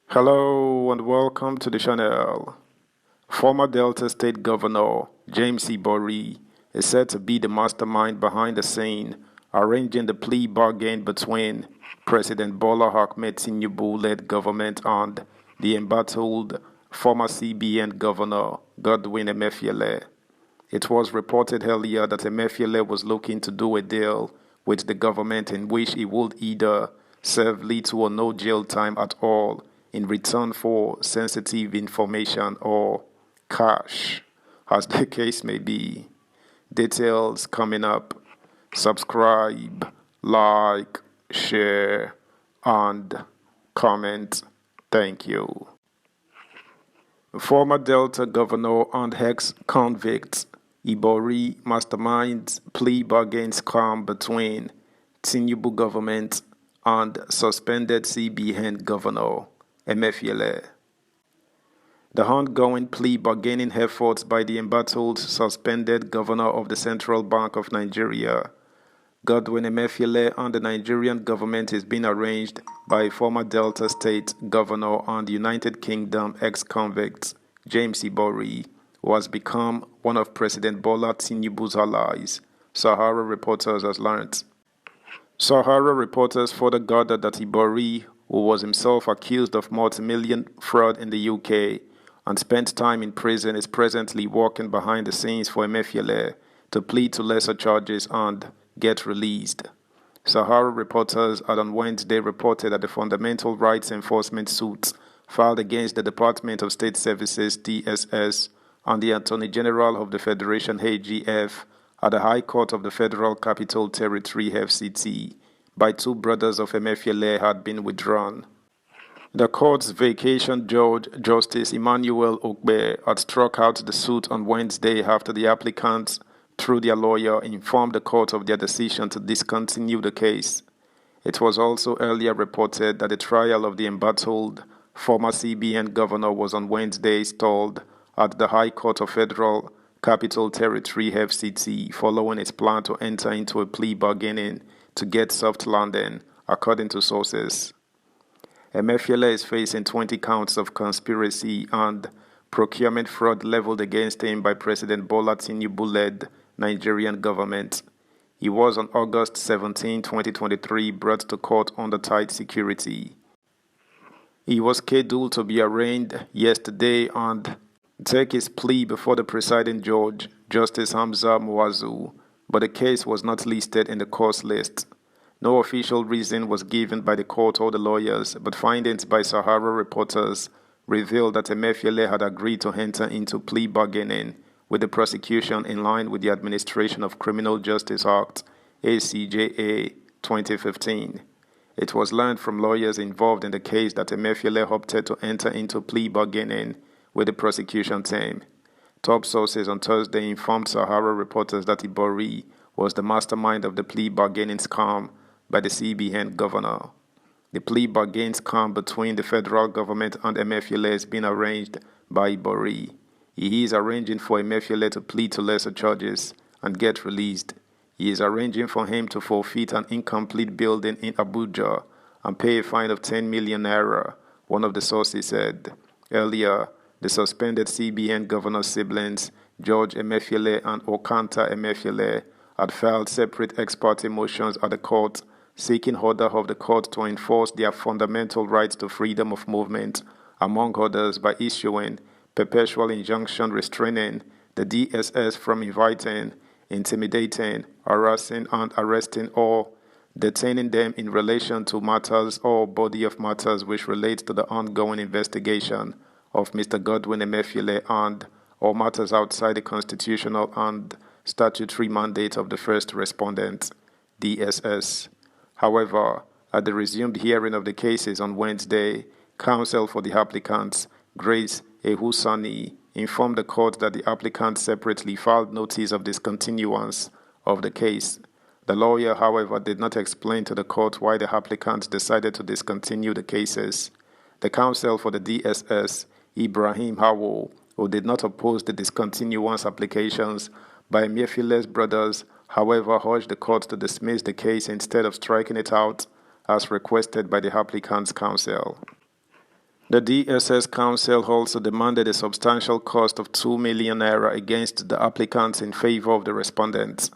Hello and welcome to the channel. Former Delta State Governor James Ibori is said to be the mastermind behind the scene arranging the plea bargain between President Bola Ahmed Tinubu-led government and the embattled former CBN Governor Godwin Emefiele. It was reported earlier that Emefiele was looking to do a deal with the government in which he would either serve little or no jail time at all in return for sensitive information or cash, as the case may be. Details coming up. Subscribe, like, share, and comment. Thank you. Former Delta Governor and ex-convict Ibori masterminds plea bargain scam between Tinubu government and suspended CBN Governor Emefiele. The ongoing plea bargaining efforts by the embattled suspended governor of the Central Bank of Nigeria, Godwin Emefiele, and the Nigerian government is being arranged by former Delta State Governor and United Kingdom ex-convict James Ibori, who has become one of President Bola Tinubu's allies, Sahara Reporters has learned. Sahara Reporters further gathered that Ibori, who was himself accused of multi-million fraud in the UK and spent time in prison, is presently working behind the scenes for Emefiele to plead to lesser charges and get released. Sahara Reporters had on Wednesday reported that the fundamental rights enforcement suits filed against the Department of State Services DSS and the Attorney General of the Federation AGF at the High Court of the Federal Capital Territory FCT by two brothers of Emefiele had been withdrawn. The court's vacation judge, Justice Emmanuel Ogbe, had struck out the suit on Wednesday after the applicants, through their lawyer, informed the court of their decision to discontinue the case. It was also earlier reported that the trial of the embattled former CBN governor was on Wednesday stalled at the High Court of Federal Capital Territory FCT following its plan to enter into a plea bargaining to get soft landing, according to sources. Emefiele is facing 20 counts of conspiracy and procurement fraud leveled against him by President Bola Tinubu-led Nigerian government. He was on August 17, 2023, brought to court under tight security. He was scheduled to be arraigned yesterday and take his plea before the presiding judge, Justice Hamza Muazu, but the case was not listed in the court's list. No official reason was given by the court or the lawyers, but findings by Sahara Reporters revealed that Emefiele had agreed to enter into plea bargaining with the prosecution in line with the Administration of Criminal Justice Act, ACJA 2015. It was learned from lawyers involved in the case that Emefiele opted to enter into plea bargaining with the prosecution team. Top sources on Thursday informed Sahara Reporters that Ibori was the mastermind of the plea bargaining scam by the CBN governor. The plea bargain scam between the federal government and Emefiele is being arranged by Ibori. He is arranging for Emefiele to plead to lesser charges and get released. He is arranging for him to forfeit an incomplete building in Abuja and pay a fine of 10 million naira, one of the sources said. Earlier, the suspended CBN governor's siblings, George Emefiele and Okanta Emefiele, had filed separate ex parte motions at the court, seeking order of the court to enforce their fundamental rights to freedom of movement, among others by issuing perpetual injunction restraining the DSS from inviting, intimidating, harassing, and arresting or detaining them in relation to matters or body of matters which relate to the ongoing investigation of Mr. Godwin Emefiele and or matters outside the constitutional and statutory mandate of the first respondent, DSS. However, at the resumed hearing of the cases on Wednesday, counsel for the applicants, Grace Ehusani, informed the court that the applicants separately filed notice of discontinuance of the case. The lawyer, however, did not explain to the court why the applicants decided to discontinue the cases. The counsel for the DSS, Ibrahim Hawo, who did not oppose the discontinuance applications by Emefiele's brothers, however, urged the court to dismiss the case instead of striking it out as requested by the applicant's counsel. The DSS Council also demanded a substantial cost of 2 million naira against the applicants in favor of the respondents.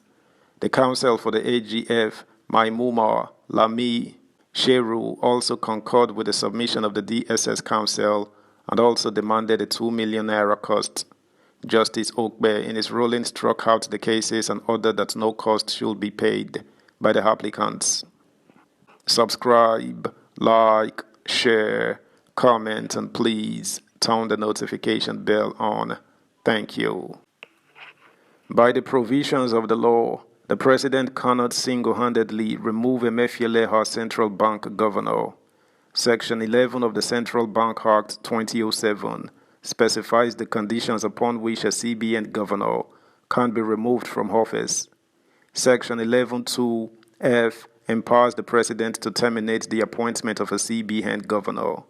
The counsel for the AGF, Maimuma Lami Sheru, also concurred with the submission of the DSS Council and also demanded a 2 million naira cost. Justice Okbe, in his ruling, struck out the cases and ordered that no cost should be paid by the applicants. Subscribe, like, share, comment, and please turn the notification bell on. Thank you. By the provisions of the law, the president cannot single-handedly remove Emefiele as central bank governor. Section 11 of the Central Bank Act 2007 specifies the conditions upon which a CBN governor can be removed from office. Section 11(2)(f) empowers the president to terminate the appointment of a CBN governor,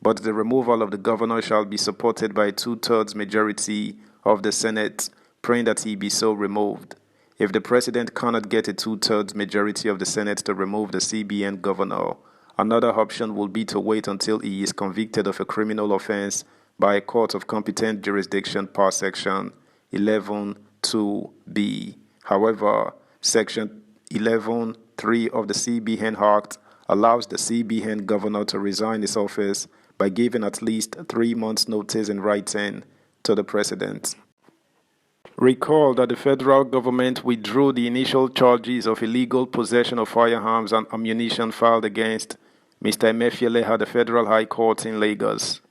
but the removal of the governor shall be supported by a 2/3 majority of the Senate, praying that he be so removed. If the president cannot get a 2/3 majority of the Senate to remove the CBN governor, another option will be to wait until he is convicted of a criminal offense by a court of competent jurisdiction per Section 11(2)(b). However, Section 11(3) of the CBN Act allows the CBN governor to resign his office by giving at least 3 months' notice in writing to the president. Recall that the federal government withdrew the initial charges of illegal possession of firearms and ammunition filed against Mr. Emefiele at the Federal High Court in Lagos.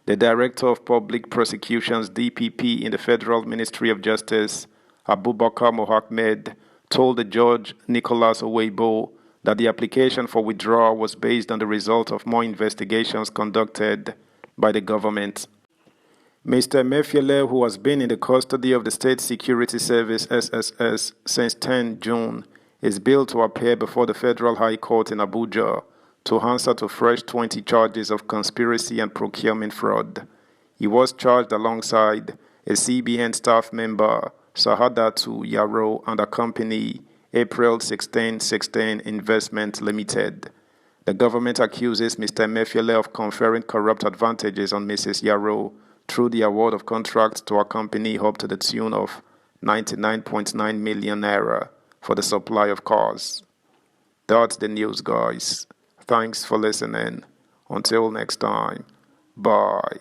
The Director of Public Prosecutions (DPP) in the Federal Ministry of Justice, Abubakar Mohammed, told the judge Nicholas Oweibo that the application for withdrawal was based on the result of more investigations conducted by the government. Mr. Emefiele, who has been in the custody of the State Security Service (SSS) since 10 June, is billed to appear before the Federal High Court in Abuja to answer to fresh 20 charges of conspiracy and procurement fraud. He was charged alongside a CBN staff member, Sahadatu Yaro, and a company, April 1616 Investment Limited. The government accuses Mr. Emefiele of conferring corrupt advantages on Mrs. Yaro through the award of contracts to a company up to the tune of 99.9 million naira for the supply of cars. That's the news, guys. Thanks for listening. Until next time, bye.